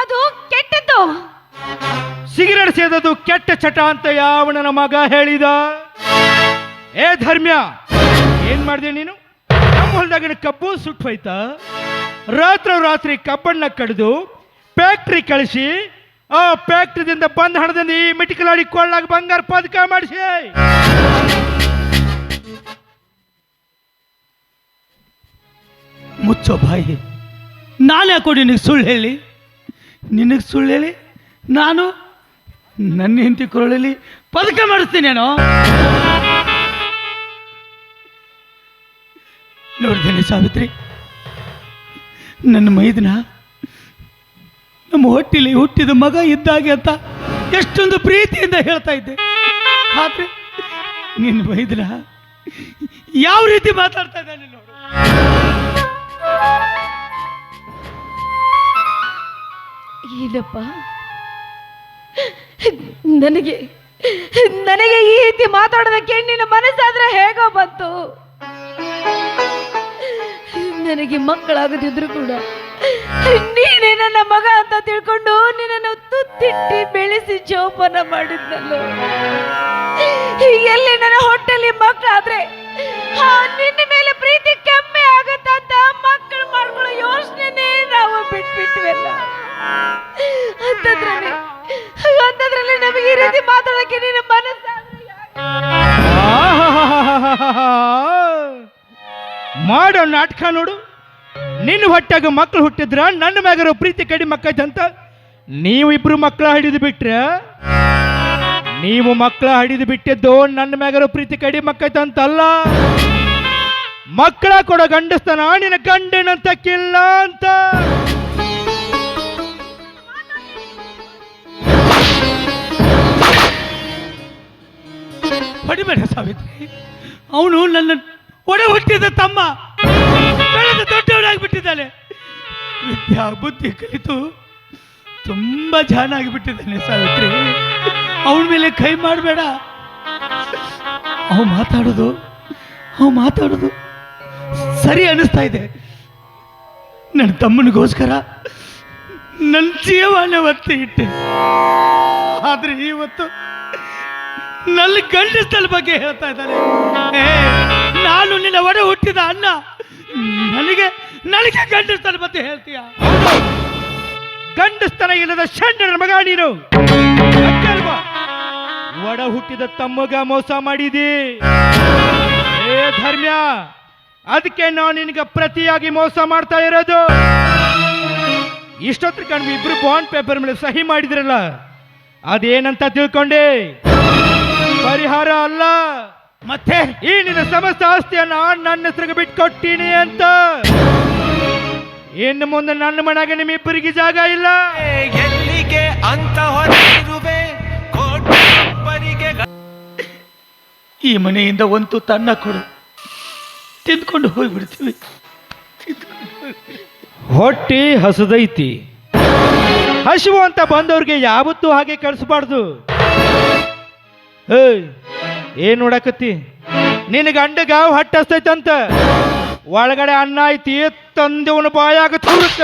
ಅದು ಕೆಟ್ಟದ್ದು. ಸಿಗರೇಟ್ ಸೇದದು ಕೆಟ್ಟ ಚಟ ಅಂತ ಯಾವನ ಮಗ ಹೇಳಿದ? ಏ ಧರ್ಮ್ಯ, ಏನ್ ಮಾಡಿದೆ ನೀನು? ನಮ್ಮ ಹೊಲದಾಗಿನ ಕಬ್ಬು ಸುಟ್ಟು ಹೋಯ್ತಾ? ರಾತ್ರಿ ಕಬ್ಬಣ್ಣ ಕಡಿದು ಫ್ಯಾಕ್ಟ್ರಿ ಕಳಿಸಿ ಆ ಫ್ಯಾಕ್ಟ್ರಿದಿಂದ ಬಂದ ಹಣದಿಂದ ಈ ಮಿಟಿಕಲಾಡಿ ಕೊಳ್ಳಾಗ ಬಂಗಾರ ಪದಕ ಮಾಡಿಸಿ. ಮುಚ್ಚೋ ಬಾಯಿ. ನಾನು ಯಾಕೋ ನಿನಗೆ ಸುಳ್ಳು ಹೇಳಿ? ನಿನಗೆ ಸುಳ್ಳು ಹೇಳಿ ನಾನು ನನ್ನ ಹೆಂಡತಿ ಕೊರಳಲ್ಲಿ ಪದಕ ಮಾಡಿಸ್ತೀನೇನೋ? ನೋಡ್ದೇನೆ ಸಾವಿತ್ರಿ, ನನ್ನ ಮೈದನ ನಮ್ಮ ಹೊಟ್ಟಿಲಿ ಹುಟ್ಟಿದ ಮಗ ಇದ್ದಾಗೆ ಅಂತ ಎಷ್ಟೊಂದು ಪ್ರೀತಿಯಿಂದ ಹೇಳ್ತಾ ಇದ್ದೆ. ಆದ್ರೆ ನಿನ್ನ ಮೈದನ ಯಾವ ರೀತಿ ಮಾತಾಡ್ತಾ ಇದ್ದಾನೆ ನೋಡು. ಏನಪ್ಪ, ನನಗೆ ನನಗೆ ಈ ರೀತಿ ಮಾತಾಡೋದಕ್ಕೆ ನಿನ್ನ ಮನಸ್ಸಾದ್ರೆ ಹೇಗೋ ಬಂತು? ನನಗೆ ಮಕ್ಕಳಾಗದಿದ್ರು ಕೂಡ ನೀನೇ ನನ್ನ ಮಗ ಅಂತ ತಿಳ್ಕೊಂಡು ನಿನ್ನನ್ನು ತುತ್ತಿಟ್ಟಿ ಬೆಳೆಸಿ ಜೋಪಾನ ಮಾಡಿದ್ನಲ್ಲೋ. ಎಲ್ಲಿ ನನ್ನ ಹೊಟ್ಟೆಲಿ ಮಕ್ಕಳಾದ್ರೆ ನಿನ್ನ ಮೇಲೆ ಪ್ರೀತಿ ಕಮ್ಮಿ ಆಗತ್ತಂತ ಮಕ್ಕಳು ಮಾಡ್ಕೊಳ್ಳೋ ಯೋಚನೆ ನಾವು ಬಿಟ್ಬಿಟ್ವೆಲ್ಲ. ಅಂತದ್ರಲ್ಲಿ ನಮಗೆ ಈ ರೀತಿ ಮಾತಾಡಕ್ಕೆ ನಿನ್ನ ಮನಸ್ಸಾದ್ರೆ ಮಾಡೋ ನಾಟಕ ನೋಡು. ನಿನ್ನ ಹೊಟ್ಟಾಗ ಮಕ್ಕಳು ಹುಟ್ಟಿದ್ರ ನನ್ನ ಮ್ಯಾಗರೋ ಪ್ರೀತಿ ಕಡಿಮೆ ಮಕ್ಕೈತಂತ ನೀವು ಇಬ್ರು ಮಕ್ಕಳ ಹಿಡಿದು ಬಿಟ್ರ? ನೀವು ಮಕ್ಕಳ ಹಿಡಿದು ಬಿಟ್ಟಿದ್ದು ನನ್ನ ಮ್ಯಾಗರೋ ಪ್ರೀತಿ ಕಡಿಮೆ ಮಕ್ಕೈತಂತಲ್ಲ, ಮಕ್ಕಳ ಕೊಡೋ ಗಂಡಸ್ತನ ನಿನ್ನ ಗಂಡನಂತ ಕಿಲ್ಲ ಅಂತ. ಹೊಡಿಬೇಡ ಸಾವಿತ್ರಿ, ಅವನು ನನ್ನ ಒಡೆ ಹುಟ್ಟಿದ ತಮ್ಮ, ಬೆಳೆದು ದೊಡ್ಡವನಾಗಿಬಿಟ್ಟಿದ್ದಾನೆ. ವಿದ್ಯಾ ಬುದ್ಧಿ ಕಲಿತು ತುಂಬಾ ಜಾನ ಆಗಿಬಿಟ್ಟಿದ್ದಾನೆ ಸಾವಿತ್ರಿ. ಅವನ ಮೇಲೆ ಕೈ ಮಾಡಬೇಡ. ಅವು ಮಾತಾಡೋದು ಸರಿ ಅನಿಸ್ತಾ ಇದೆ. ನನ್ನ ತಮ್ಮನಿಗೋಸ್ಕರ ನನ್ನ ಜೀವನ ಒತ್ತಿ ಇಟ್ಟೆ. ಆದ್ರೆ ಇವತ್ತು ನನ್ನ ಗಂಡಸ್ತನ ಬಗ್ಗೆ ಹೇಳ್ತಾ ಇದ್ದಾನೆ. ನಾನು ನಿನ್ನ ಒಡೆ ಹುಟ್ಟಿದ ಅಣ್ಣ, ನನಗೆ ಗಂಡಸ್ತನ ಬಗ್ಗೆ ಹೇಳ್ತೀಯ? ಗಂಡಸ್ತನ ಇಲ್ಲದ ಷಂಡನ ಮಗ ನೀನು. ಒಡ ಹುಟ್ಟಿದ ತಮ್ಮಗ ಮೋಸ ಮಾಡಿದಿ. ಏ ಧರ್ಮ್ಯ, ಅದಕ್ಕೆ ನಾನು ನಿನಗೆ ಪ್ರತಿಯಾಗಿ ಮೋಸ ಮಾಡ್ತಾ ಇರೋದು. ಇಷ್ಟೊತ್ತು ಕಂಡು ಇಬ್ರು ಬಾಂಡ್ ಪೇಪರ್ ಮೇಲೆ ಸಹಿ ಮಾಡಿದ್ರಲ್ಲ, ಅದೇನಂತ ತಿಳ್ಕೊಂಡೆ? ಪರಿಹಾರ ಅಲ್ಲ, ಮತ್ತೆ ಈ ನಿನ್ನ ಸಮಸ್ತ ಆಸ್ತಿಯನ್ನ ನನ್ನ ಹೆಸರಿಗೆ ಬಿಟ್ಕೊಟ್ಟಿನಿ ಅಂತ. ಇನ್ನು ಮುಂದೆ ನನ್ನ ಮನೆಗೆ ನಿಮ್ಮಿಬ್ಬರಿಗೆ ಜಾಗ ಇಲ್ಲ. ಎಲ್ಲಿಗೆ ಅಂತ ಹೊರಟಿರುವೆ ಕೋಟೆಗೆ. ಈ ಮನೆಯಿಂದ ಒಂದು ತನ್ನ ಕೊಡು, ತಿಂದ್ಕೊಂಡು ಹೋಗ್ಬಿಡ್ತೀವಿ. ಹೊಟ್ಟಿ ಹಸದೈತಿ, ಹಸಿವು ಅಂತ ಬಂದವ್ರಿಗೆ ಯಾವತ್ತೂ ಹಾಗೆ ಕಳಿಸ್ಬಾರ್ದು. ಏನ್ ನೋಡಕತ್ತಿ? ನಿನ್ನ ಗಂಡಗ ಹೊಟ್ಟೆ ಹಸ್ತೈತಂತ, ಒಳಗಡೆ ಅನ್ನ ಐತಿ, ತಂದೆವನ ಬಾಯಾಗ ತುರುಕ.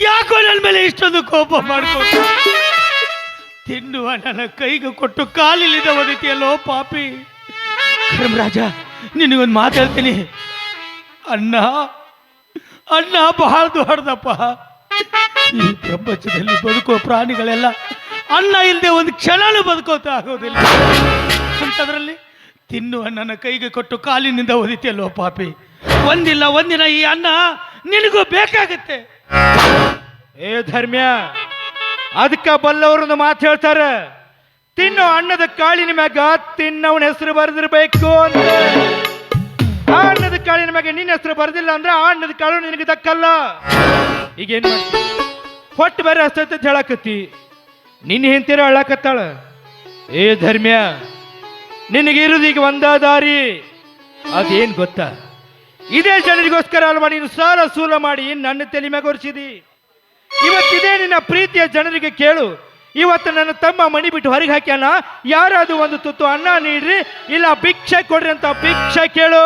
ಯಾಕೋ ನನ್ನ ಮೇಲೆ ಇಷ್ಟೊಂದು ಕೋಪ ಮಾಡ್ಕೊಂಡು ತಿನ್ನುವ ನನ್ನ ಕೈಗೆ ಕೊಟ್ಟು ಕಾಲಿಲ್ಲಿದ್ದ ಒದಿತಿಯಲ್ಲೋ ಪಾಪಿ. ಧರ್ಮರಾಜ, ನಿನಗೊಂದು ಮಾತು ಹೇಳ್ತೀನಿ. ಅನ್ನ ಬಹಳ ದೊಡ್ಡದಪ್ಪ. ಈ ಪ್ರಪಂಚದಲ್ಲಿ ಬದುಕುವ ಪ್ರಾಣಿಗಳೆಲ್ಲ ಅನ್ನ ಇಲ್ಲದೆ ಒಂದು ಕ್ಷಣನೂ ಬದುಕೋತಾ ಆಗೋದಿಲ್ಲ. ಅಂಥದ್ರಲ್ಲಿ ತಿನ್ನುವ ನನ್ನ ಕೈಗೆ ಕೊಟ್ಟು ಕಾಲಿನಿಂದ ಒದಿತಿಯಲ್ಲೋ ಪಾಪಿ. ಒಂದಿನ ಈ ಅನ್ನ ನಿನಗೂ ಬೇಕಾಗತ್ತೆ. ಏ ಧರ್ಮ್ಯ, ಅದಕ್ಕ ಬಲ್ಲವರೊಂದು ಮಾತು ಹೇಳ್ತಾರೆ, ತಿನ್ನೋ ಅನ್ನದ ಕಾಳಿನ ಮ್ಯಾಗ ತಿನ್ನವನ ಹೆಸರು ಬರೆದಿರ್ಬೇಕು ಅಂತ. ಆ ಅನ್ನದ ಕಾಳಿನ ಮ್ಯಾಗ ನಿನ್ನ ಹೆಸರು ಬರೆದಿಲ್ಲ ಅಂದ್ರೆ ಆ ಅನ್ನದ ಕಾಳು ನಿನಗೆ ದಕ್ಕಲ್ಲ. ಈಗೇನ್ ಮಾಡ್ತಿ? ಹೊಟ್ಟು ಬೇರೆ ಹಸ್ತೈತೆ ಹೇಳಕತ್ತಿ, ನಿನ್ನ ಹೆಂಡತಿರ ಅಳಕತ್ತಾಳ. ಏ ಧರ್ಮ್ಯ, ನಿನಗಿರುವುದು ಈಗ ಒಂದ ದಾರಿ. ಅದೇನ್ ಗೊತ್ತಾ? ಇದೇ ಜನರಿಗೋಸ್ಕರ ಅಲ್ವಾ ನೀನು ಸಾಲ ಸೂಲ ಮಾಡಿ ನನ್ನ ತಲೆ ಮ್ಯಾಗ ಹೊರಿಸಿದಿ. ಇವತ್ತಿದೇ ನಿನ್ನ ಪ್ರೀತಿಯ ಜನರಿಗೆ ಕೇಳು. ಇವತ್ತು ನನ್ನ ತಮ್ಮ ಮಣಿ ಬಿಟ್ಟು ಹೊರಗೆ ಹಾಕ್ಯಾನ, ಯಾರಾದ್ರೂ ಒಂದು ತುತ್ತು ಅನ್ನ ನೀಡ್ರಿ, ಇಲ್ಲ ಭಿಕ್ಷೆ ಕೊಡ್ರಿ ಅಂತ ಭಿಕ್ಷೆ ಕೇಳು.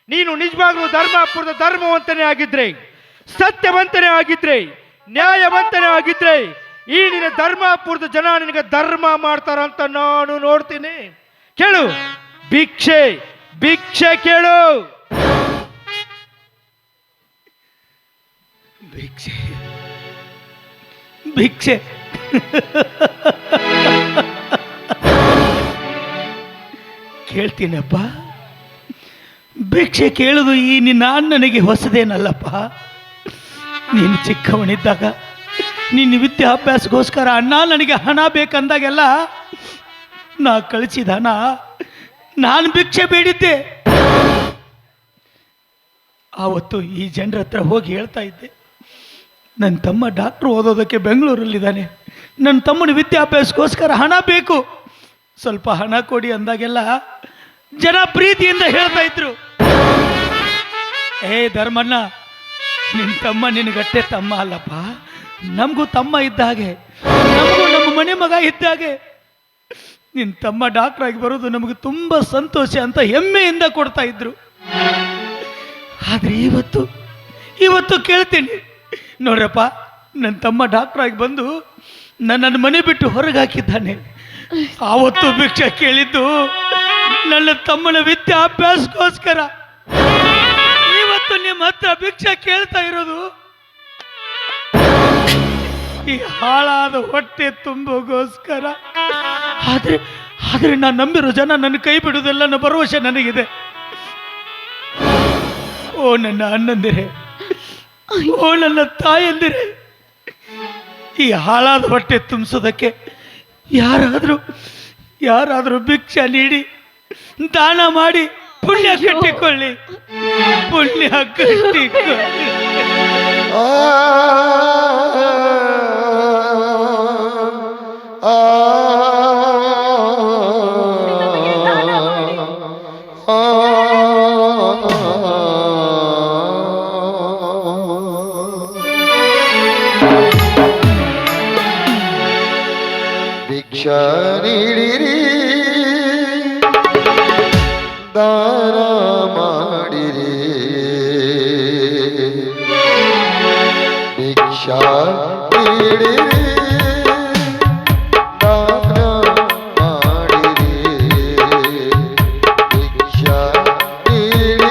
ನೀನು ನಿಜವಾಗ್ಲೂ ಧರ್ಮಪುರದ ಧರ್ಮವಂತನೇ ಆಗಿದ್ರೆ, ಸತ್ಯವಂತನೇ ಆಗಿದ್ರೆ, ನ್ಯಾಯವಂತನೇ ಆಗಿದ್ರೆ ಈ ನಿನ್ನ ಧರ್ಮಪುರದ ಜನ ನಿನಗೆ ಧರ್ಮ ಮಾಡ್ತಾರಂತ ನಾನು ನೋಡ್ತೀನಿ. ಕೇಳು, ಭಿಕ್ಷೆ ಭಿಕ್ಷೆ ಕೇಳು. ಭಿಕ್ಷೆ ಭಿಕ್ಷೆ ಕೇಳ್ತೀನಪ್ಪ. ಭಿಕ್ಷೆ ಕೇಳುವುದು ಈ ನಿನ್ನ ಅಣ್ಣನಿಗೆ ಹೊಸದೇನಲ್ಲಪ್ಪ. ನೀನು ಚಿಕ್ಕವನಿದ್ದಾಗ ನಿನ್ನ ವಿದ್ಯಾಭ್ಯಾಸಕ್ಕೋಸ್ಕರ ಅಣ್ಣ ನನಗೆ ಹಣ ಬೇಕಂದಾಗೆಲ್ಲ ನಾ ಕಳಿಸಿದ ಹಣ ನಾನು ಭಿಕ್ಷೆ ಬೇಡಿದ್ದೆ. ಆವತ್ತು ಈ ಜನರ ಹತ್ರ ಹೋಗಿ ಹೇಳ್ತಾ ಇದ್ದೆ, ನನ್ನ ತಮ್ಮ ಡಾಕ್ಟ್ರು ಓದೋದಕ್ಕೆ ಬೆಂಗಳೂರಲ್ಲಿದ್ದಾನೆ, ನನ್ನ ತಮ್ಮನ ವಿದ್ಯಾಭ್ಯಾಸಕ್ಕೋಸ್ಕರ ಹಣ ಬೇಕು, ಸ್ವಲ್ಪ ಹಣ ಕೊಡಿ ಅಂದಾಗೆಲ್ಲ ಜನ ಪ್ರೀತಿಯಿಂದ ಹೇಳ್ತಾ ಇದ್ರು, ಏ ಧರ್ಮಣ್ಣ, ನಿನ್ನ ತಮ್ಮ ನಿನಗಟ್ಟೆ ತಮ್ಮ ಅಲ್ಲಪ್ಪ, ನಮಗೂ ತಮ್ಮ ಇದ್ದ ಹಾಗೆ, ನಮಗೂ ನಮ್ಮ ಮನೆ ಮಗ ಇದ್ದ ಹಾಗೆ. ನಿನ್ನ ತಮ್ಮ ಡಾಕ್ಟರ್ ಆಗಿ ಬರೋದು ನಮಗೆ ತುಂಬ ಸಂತೋಷ ಅಂತ ಹೆಮ್ಮೆಯಿಂದ ಕೊಡ್ತಾ ಇದ್ರು. ಆದರೆ ಇವತ್ತು ಕೇಳ್ತೀನಿ, ನೋಡ್ರಪ್ಪ, ನನ್ನ ತಮ್ಮ ಡಾಕ್ಟರ್ ಆಗಿ ಬಂದು ನನ್ನನ್ನು ಮನೆ ಬಿಟ್ಟು ಹೊರಗೆ ಹಾಕಿದ್ದಾನೆ. ಆವತ್ತು ಭಿಕ್ಷೆ ಕೇಳಿದ್ದು ನನ್ನ ತಮ್ಮನ ವಿದ್ಯಾಭ್ಯಾಸಕ್ಕೋಸ್ಕರ. ಇವತ್ತು ನಿಮ್ಮ ಹತ್ರ ಭಿಕ್ಷೆ ಕೇಳ್ತಾ ಇರೋದು ಈ ಹಾಳಾದ ಹೊಟ್ಟೆ ತುಂಬೋಗೋಸ್ಕರ. ಆದ್ರೆ ನಾನು ನಂಬಿರೋ ಜನ ನನ್ನ ಕೈ ಬಿಡುವುದಿಲ್ಲ ಅನ್ನೋ ಭರವಸೆ ನನಗಿದೆ. ಓ ನನ್ನ ಅಣ್ಣಂದಿರೆ, ಓ ನನ್ನ ತಾಯಂದಿರೆ, ಈ ಹಾಳಾದ ಹೊಟ್ಟೆ ತುಂಬಿಸೋದಕ್ಕೆ ಯಾರಾದರೂ ಭಿಕ್ಷೆ ನೀಡಿ ದಾನ ಮಾಡಿ ಪುಣ್ಯ ಕಟ್ಟಿಕೊಳ್ಳಿ, ಪುಣ್ಯ ಕಟ್ಟಿಕೊಳ್ಳಿ. ಭಿಕ್ಷಾ ನೀಡಿರಿ, ದಾನ ಮಾಡಿರಿ, ಭಿಕ್ಷಾ ನೀಡಿರಿ, ದಾನ ಮಾಡಿರಿ, ಭಿಕ್ಷಾ ನೀಡಿರಿ.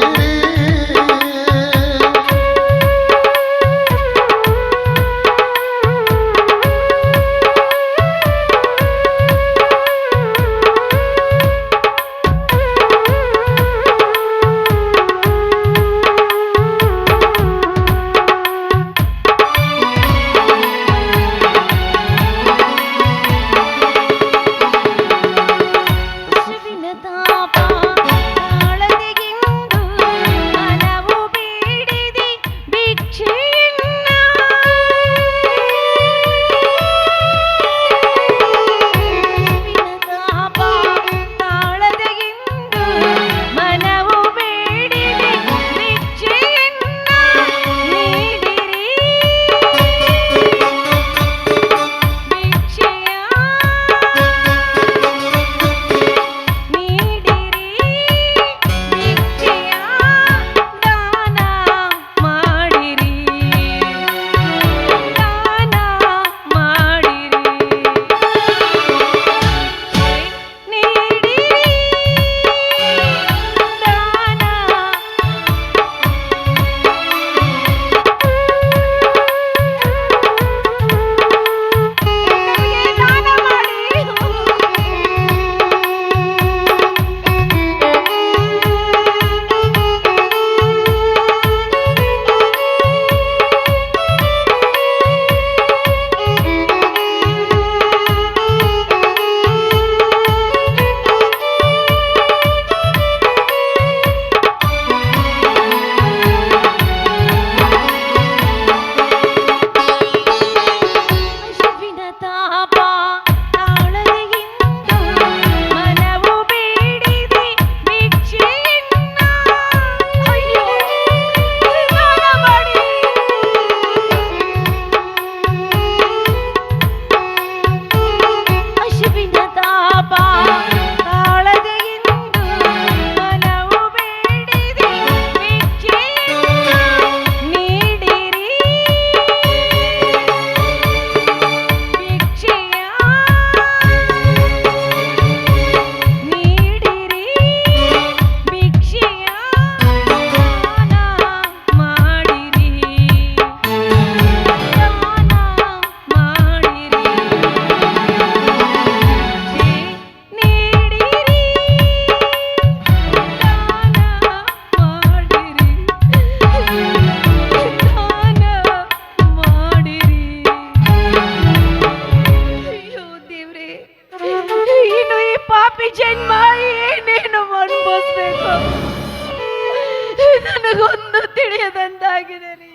ನನಗೊಂದು ತಿಳಿಯದಂತಾಗಿದೆ ರೀ.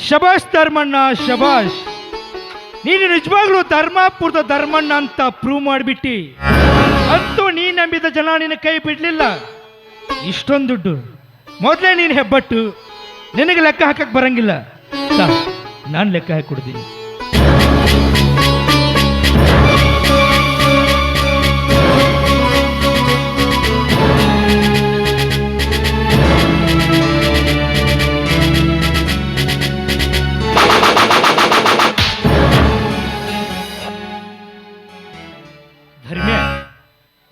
ಶಬಾಷ್ ಧರ್ಮಣ್ಣ, ಶಬಾಷ್. ನೀನು ನಿಜವಾಗ್ಲೂ ಧರ್ಮಾಪುರದ ಧರ್ಮಣ್ಣ ಅಂತ ಪ್ರೂವ್ ಮಾಡಿಬಿಟ್ಟಿ. ಅಂತೂ ನೀ ನಂಬಿದ ಜನ ನಿನ್ನ ಕೈ ಬಿಡ್ಲಿಲ್ಲ. ಇಷ್ಟೊಂದು ದುಡ್ಡು ಮೊದಲೇ ನೀನು ಹೆಬ್ಬಟ್ಟು, ನಿನಗೆ ಲೆಕ್ಕ ಹಾಕಕ್ ಬರಂಗಿಲ್ಲ. ನಾನು ಲೆಕ್ಕ ಹಾಕಿ ಕೊಡ್ತೀನಿ. ಧರ್ಮ್ಯ,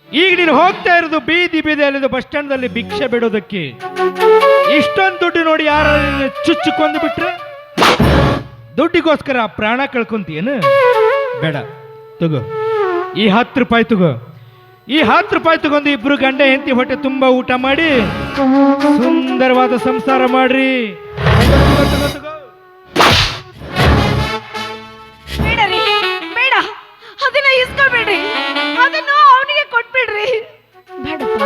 ಈಗ ನೀನು ಹೋಗ್ತಾ ಇರೋದು ಬೀದಿ ಬೀದಿಯಲ್ಲಿ ಬಸ್ ಸ್ಟ್ಯಾಂಡ್ದಲ್ಲಿ ಭಿಕ್ಷೆ ಬಿಡೋದಕ್ಕೆ. ಇಷ್ಟೊಂದು ದುಡ್ಡು ನೋಡಿ ಯಾರ ಚುಚ್ಚು ಕೊಂದು ಬಿಟ್ರೆ ದುಡ್ಡಿಗೋಸ್ಕರ ಪ್ರಾಣ ಕಳ್ಕೊಂತೀಯೇನು? ಬೇಡ, ತಗೋ ಈ 10 ರೂಪಾಯಿ ತಗೋ. ಈ 10 ರೂಪಾಯಿ ತಗೊಂಡು ಇಬ್ರು ಗಂಡ ಹೆಂಡತಿ ಹೊಟ್ಟೆ ತುಂಬಾ ಊಟ ಮಾಡಿ ಸುಂದರವಾದ ಸಂಸಾರ ಮಾಡ್ರಿ. ತಗೋ, ತಗೋ. ಬೇಡ ರೀ, ಬೇಡ. ಅದನ್ನ ಇಸ್ಕೊಬೇಡ್ರಿ, ಅದನ್ನು ಅವನಿಗೆ ಕೊಟ್ಬಿಡ್ರಿ. ಬೇಡಪ್ಪ,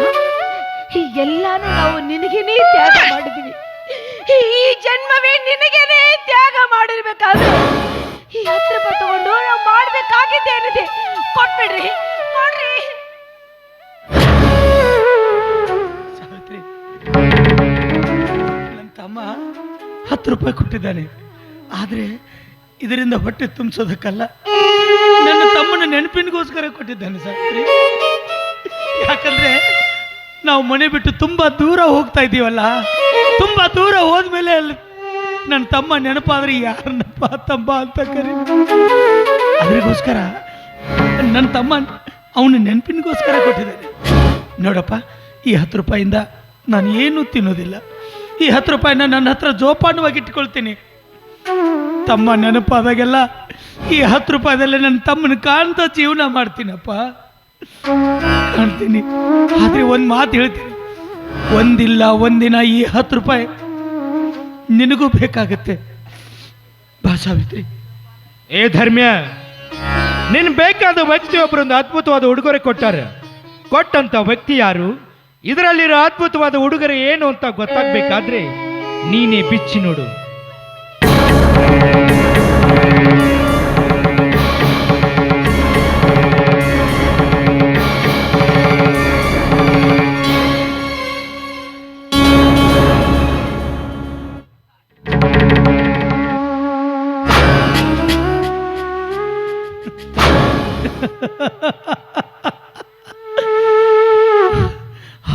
ಎಲ್ಲಾನು ನಾವು ನಿನಗೇನೆ ತ್ಯಾಗ ಮಾಡಿದೀವಿ. ಈ ಜನ್ಮವೇ ನಿನಗೇನೆ ತ್ಯಾಗ ಮಾಡಿರ್ಬೇಕಾದ್ರೆ ಈ 10 ರೂಪಾಯಿ ತಗೊಂಡು ನಾವು ಮಾಡ್ಬೇಕಾಗಿದ್ದೇನಿದೆ ಕೊಟ್ಬಿಡ್ರಿ, ಕೊಡ್ರಿ. ಸಾವಿತ್ರಿ, ನನ್ನ ತಮ್ಮ 10 ರೂಪಾಯಿ ಕೊಟ್ಟಿದ್ದಾನೆ. ಆದರೆ ಇದರಿಂದ ಹೊಟ್ಟೆ ತುಂಬಿಸೋದಕ್ಕಲ್ಲ, ನನ್ನ ತಮ್ಮನ ನೆನಪಿನಿಗೋಸ್ಕರ ಕೊಟ್ಟಿದ್ದಾನೆ ಸಾವಿತ್ರಿ. ಯಾಕಂದ್ರೆ ನಾವು ಮನೆ ಬಿಟ್ಟು ತುಂಬಾ ದೂರ ಹೋಗ್ತಾ ಇದ್ದೀವಲ್ಲ, ತುಂಬಾ ದೂರ ಹೋದ್ಮೇಲೆ ನನ್ನ ತಮ್ಮ ನೆನಪಾದ್ರೆ ಯಾರನ್ನಪ್ಪ ತಮ್ಮ ಅಂತ ಕರಿ. ಅದಕ್ಕೋಸ್ಕರ ನನ್ನ ತಮ್ಮ ಅವನ ನೆನಪಿನಿಗೋಸ್ಕರ ಕೊಟ್ಟಿದ್ದಾನೆ. ನೋಡಪ್ಪ, ಈ 10 ರೂಪಾಯಿಂದ ನಾನು ಏನೂ ತಿನ್ನೋದಿಲ್ಲ. ಈ 10 ರೂಪಾಯಿನ ನನ್ನ ಹತ್ರ ಜೋಪಾನವಾಗಿ ಇಟ್ಕೊಳ್ತೀನಿ. ತಮ್ಮ ನೆನಪಾದಾಗೆಲ್ಲ ಈ 10 ರೂಪಾಯಿದಲ್ಲೇ ನನ್ನ ತಮ್ಮನ ಕಾಣ್ತಾ ಜೀವನ ಮಾಡ್ತೀನಪ್ಪ, ಕಾಣ್ತೀನಿ. ಆದ್ರೆ ಒಂದು ಮಾತು ಹೇಳ್ತೀನಿ, ಒಂದಿಲ್ಲ ಒಂದಿನ ಈ 10 ರೂಪಾಯಿ ನಿನಗೂ ಬೇಕಾಗತ್ತೆ. ಬಾ ಸಾವಿತ್ರಿ. ಏ ಧರ್ಮ್ಯ, ನಿನ್ ಬೇಕಾದ ವ್ಯಕ್ತಿ ಒಬ್ಬರೊಂದು ಅದ್ಭುತವಾದ ಉಡುಗೊರೆ ಕೊಟ್ಟಾರೆ. ಕೊಟ್ಟಂತ ವ್ಯಕ್ತಿ ಯಾರು, ಇದರಲ್ಲಿರೋ ಅದ್ಭುತವಾದ ಉಡುಗೊರೆ ಏನು ಅಂತ ಗೊತ್ತಾಗ್ಬೇಕಾದ್ರೆ ನೀನೇ ಬಿಚ್ಚಿ ನೋಡು.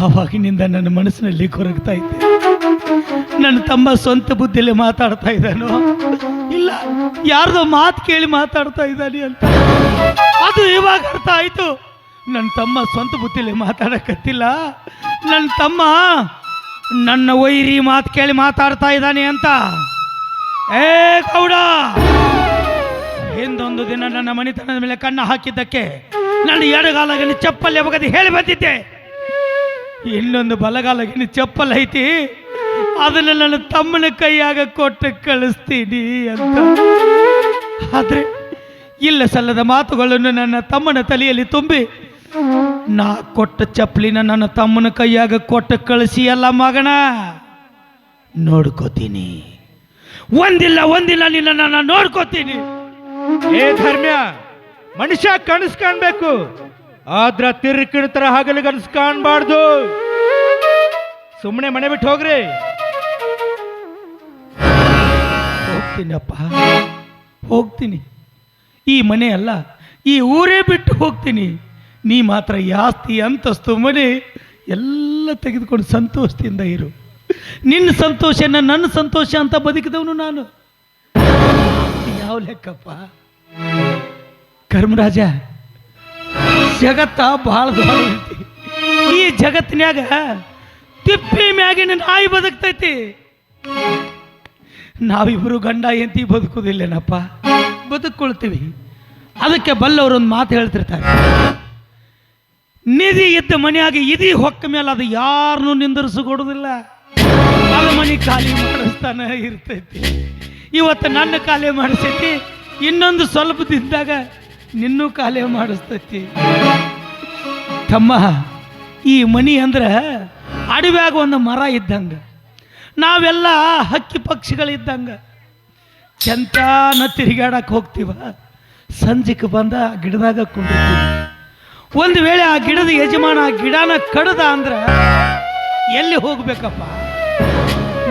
ಆವಾಗಿನಿಂದ ನನ್ನ ಮನಸ್ಸಿನಲ್ಲಿ ಕೊರಗ್ತಾ ಇದ್ದೆ, ನನ್ನ ತಮ್ಮ ಸ್ವಂತ ಬುದ್ಧಿಯಲ್ಲಿ ಮಾತಾಡ್ತಾ ಇದ್ದಾನೋ ಇಲ್ಲ ಯಾರ್ದೋ ಮಾತು ಕೇಳಿ ಮಾತಾಡ್ತಾ ಇದ್ದಾನೆ ಅಂತ. ಅದು ಇವಾಗ ಅರ್ಥ ಆಯ್ತು. ನನ್ನ ತಮ್ಮ ಸ್ವಂತ ಬುದ್ಧಿಯಲ್ಲಿ ಮಾತಾಡಕತ್ತಿಲ್ಲ, ನನ್ನ ತಮ್ಮ ನನ್ನ ವೈರಿ ಮಾತು ಕೇಳಿ ಮಾತಾಡ್ತಾ ಇದ್ದಾನೆ ಅಂತ. ಏ ಗೌಡ, ಹಿಂದೊಂದು ದಿನ ನನ್ನ ಮನೆತನದ ಮೇಲೆ ಕಣ್ಣು ಹಾಕಿದ್ದಕ್ಕೆ ನನ್ನ ಎಡಗಾಲಗೆ ಚಪ್ಪಲ್ಲಿ ಒಗದಿ ಹೇಳಿ ಬಂದಿದ್ದೆ. ಇನ್ನೊಂದು ಬಲಗಾಲಗೆ ಚಪ್ಪಲ್ ಐತಿ, ಅದನ್ನ ನನ್ನ ತಮ್ಮನ ಕೈಯಾಗ ಕೊಟ್ಟು ಕಳಿಸ್ತೀನಿ ಅಂತ. ಆದ್ರೆ ಇಲ್ಲ ಸಲ್ಲದ ಮಾತುಗಳನ್ನು ನನ್ನ ತಮ್ಮನ ತಲೆಯಲ್ಲಿ ತುಂಬಿ ನಾ ಕೊಟ್ಟ ಚಪ್ಪಲಿನ ನನ್ನ ತಮ್ಮನ ಕೈಯಾಗ ಕೊಟ್ಟು ಕಳಿಸಿ ಅಲ್ಲ ಮಗನ, ನೋಡ್ಕೋತೀನಿ. ಒಂದಿಲ್ಲ ಒಂದಿಲ್ಲ ನಿನ್ನ ನಾನು ನೋಡ್ಕೋತೀನಿ. ಏ ಧರ್ಮ್ಯ, ಮನುಷ್ಯ ಕನಸು ಕಾಣ್ಬೇಕು, ಆದ್ರ ತಿರುಕಿನ ತರ ಹಗಲು ಕನಸು ಕಾಣ್ಬಾರ್ದು. ಸುಮ್ಮನೆ ಮನೆ ಬಿಟ್ಟು ಹೋಗ್ರಿ. ಹೋಗ್ತೀನಪ್ಪ, ಹೋಗ್ತೀನಿ. ಈ ಮನೆ ಅಲ್ಲ, ಈ ಊರೇ ಬಿಟ್ಟು ಹೋಗ್ತೀನಿ. ನೀ ಮಾತ್ರ ಈ ಆಸ್ತಿ ಅಂತಸ್ತು ಮನೆ ಎಲ್ಲ ತೆಗೆದುಕೊಂಡು ಸಂತೋಷದಿಂದ ಇರು. ನಿನ್ನ ಸಂತೋಷನ ನನ್ನ ಸಂತೋಷ ಅಂತ ಬದುಕಿದವನು ನಾನು. ಯಾವ ಲೆಕ್ಕಪ್ಪ ಕರ್ಮರಾಜ, ಜಗತ್ತ ಬಹಳ ದೊಡ್ಡದೈತಿ. ಈ ಜಗತ್ತಿನ್ಯಾಗ ತಿಪ್ಪಿ ಮ್ಯಾಗಿನ ನಾಯಿ ಬದುಕ್ತೈತಿ. ನಾವಿಬ್ರು ಗಂಡ ಎಂತಿ ಬದುಕುದಿಲ್ಲೇನಪ್ಪ, ಬದುಕೊಳ್ತೀವಿ. ಅದಕ್ಕೆ ಬಲ್ಲವರೊಂದು ಮಾತು ಹೇಳ್ತಿರ್ತಾರೆ, ನಿಧಿ ಇದ್ದ ಮನೆಯಾಗಿ ಇದಿ ಹೊಕ್ಕ ಮೇಲೆ ಅದು ಯಾರನ್ನೂ ನಿಂದಿರಿಸಿಕೊಡುದಿಲ್ಲ. ಅದು ಮನೆ ಖಾಲಿ ಮಾಡಿಸ್ತಾನೆ ಇರ್ತೈತಿ. ಇವತ್ತು ನನ್ನ ಖಾಲಿ ಮಾಡಿಸೈತಿ, ಇನ್ನೊಂದು ಸ್ವಲ್ಪ ದಿನದಾಗ ನಿನ್ನೂ ಖಾಲಿ ಮಾಡಿಸ್ತೈತಿ. ತಮ್ಮ, ಈ ಮನಿ ಅಂದ್ರೆ ಅಡವ್ಯಾಗ ಒಂದು ಮರ ಇದ್ದಂಗ, ನಾವೆಲ್ಲ ಹಕ್ಕಿ ಪಕ್ಷಿಗಳಿದ್ದಂಗ ಚಂತಾನ ತಿರುಗಾಡಕ್ಕೆ ಹೋಗ್ತೀವ. ಸಂಜೆಗೆ ಬಂದ ಆ ಗಿಡದಾಗ ಕುಂಡಿರ್ತೀವಿ. ಒಂದು ವೇಳೆ ಆ ಗಿಡದ ಯಜಮಾನ ಆ ಗಿಡನ ಕಡ್ದ ಅಂದ್ರೆ ಎಲ್ಲಿ ಹೋಗ್ಬೇಕಪ್ಪ?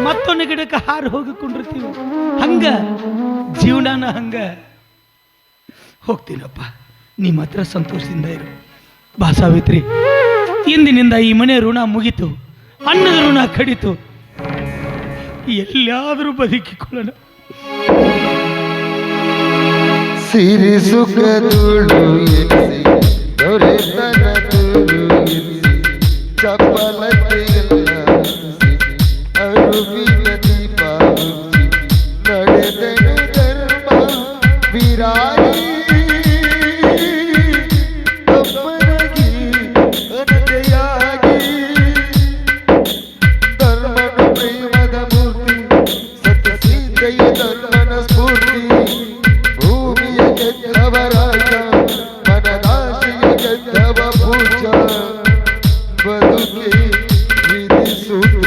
ಮತ್ತೊಂದು ಗಿಡಕ್ಕೆ ಹಾರಿ ಹೋಗಿ ಕುಂಡಿರ್ತೀವಿ. ಹಂಗ ಜೀವನನ ಹಂಗ ಹೋಗ್ತೀನಪ್ಪ. ನಿಮ್ಮ ಹತ್ರ ಸಂತೋಷದಿಂದ ಇರು. ಬಾ ಸಾವಿತ್ರಿ, ಇಂದಿನಿಂದ ಈ ಮನೆ ಋಣ ಮುಗಿತು, ಅನ್ನದ ಋಣ ಕಡಿತು. ಎಲ್ಲಾದರೂ ಬದುಕಿಕೊಳ್ಳೋಣ. ಸಿರಿ ಸುಖ ತುಳು ಎನಿಸಿ ದೊರೆತನ ತುಳು ಎನಿಸಿ ಚಪಲತೆಯೆಲ್ಲ ಮುಗಿಸಿ ಅರುವಿನ ದೀಪ ಮುಚ್ಚಿ ನಡೆದನು ಧರ್ಮ ವಿರಾಗಿ ಅಮ್ಮನಿಗೆ ಅನತೆಯಾಗಿ ಧರ್ಮನ ಪ್ರೇಮದ ಮೂರ್ತಿ ಸತ್ಯಸೀತೆಯ ಧರ್ಮನ ಸ್ಫೂರ್ತಿ ಭೂಮಿಯ ಗೆದ್ದವ ರಾಜ ಮನದಾಶೆಯ ಗೆದ್ದವ ಪೂಜ ಬದುಕಿ ವಿಧಿಸುತ್ತ